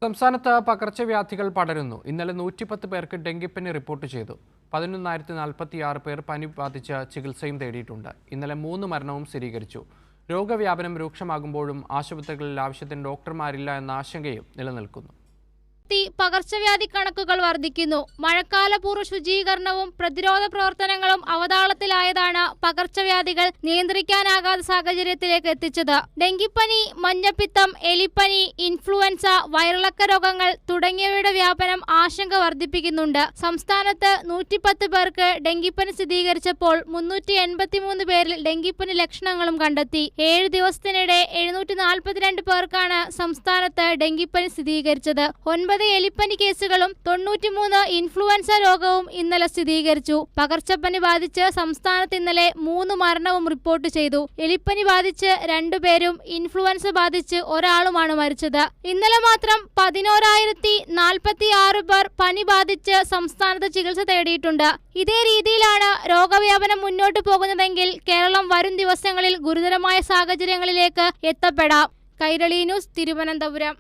സംസ്ഥാനത്ത് പകർച്ചവ്യാധികൾ പടരുന്നു. ഇന്നലെ 110 പേർക്ക് ഡെങ്കിപ്പനി റിപ്പോർട്ട് ചെയ്തു. 11,046 പേർ പനി ബാധിച്ച് ചികിത്സയും തേടിയിട്ടുണ്ട്. ഇന്നലെ 3 മരണവും സ്ഥിരീകരിച്ചു. രോഗവ്യാപനം രൂക്ഷമാകുമ്പോഴും ആശുപത്രികളിൽ ആവശ്യത്തിന് ഡോക്ടർമാരില്ല എന്ന ആശങ്കയും നിലനിൽക്കുന്നു. പകർച്ചവ്യാധി കണക്കുകൾ വർദ്ധിക്കുന്നു. മഴക്കാലപൂർവ്വ ശുചീകരണവും പ്രതിരോധ പ്രവർത്തനങ്ങളും അവതാളത്തിലായതാണ് പകർച്ചവ്യാധികൾ നിയന്ത്രിക്കാനാകാത്ത സാഹചര്യത്തിലേക്ക് എത്തിച്ചത്. ഡെങ്കിപ്പനി, മഞ്ഞപ്പിത്തം, എലിപ്പനി, ഇൻഫ്ലുവൻസ, വയറിളക്ക രോഗങ്ങൾ തുടങ്ങിയവയുടെ വ്യാപനം ആശങ്ക വർദ്ധിപ്പിക്കുന്നുണ്ട്. സംസ്ഥാനത്ത് 110 പേർക്ക് ഡെങ്കിപ്പനി സ്ഥിരീകരിച്ചപ്പോൾ 383 പേരിൽ ഡെങ്കിപ്പനി ലക്ഷണങ്ങളും കണ്ടെത്തി. 7 ദിവസത്തിനിടെ 742 പേർക്കാണ് സംസ്ഥാനത്ത് ഡെങ്കിപ്പനി സ്ഥിരീകരിച്ചത്. 9 എലിപ്പനി കേസുകളും 93 ഇൻഫ്ലുവൻസ രോഗവും ഇന്നലെ സ്ഥിരീകരിച്ചു. പകർച്ചപ്പനി ബാധിച്ച് സംസ്ഥാനത്ത് ഇന്നലെ 3 മരണവും റിപ്പോർട്ട് ചെയ്തു. എലിപ്പനി ബാധിച്ച് 2 പേരും ഇൻഫ്ലുവൻസ ബാധിച്ച് ഒരാളുമാണ് മരിച്ചത്. ഇന്നലെ മാത്രം 11,046 പേർ പനി ബാധിച്ച് സംസ്ഥാനത്ത് ചികിത്സ തേടിയിട്ടുണ്ട്. ഇതേ രീതിയിലാണ് രോഗവ്യാപനം മുന്നോട്ടു പോകുന്നതെങ്കിൽ കേരളം വരും ദിവസങ്ങളിൽ ഗുരുതരമായ സാഹചര്യങ്ങളിലേക്ക് എത്തപ്പെടാം. കൈരളി ന്യൂസ്, തിരുവനന്തപുരം.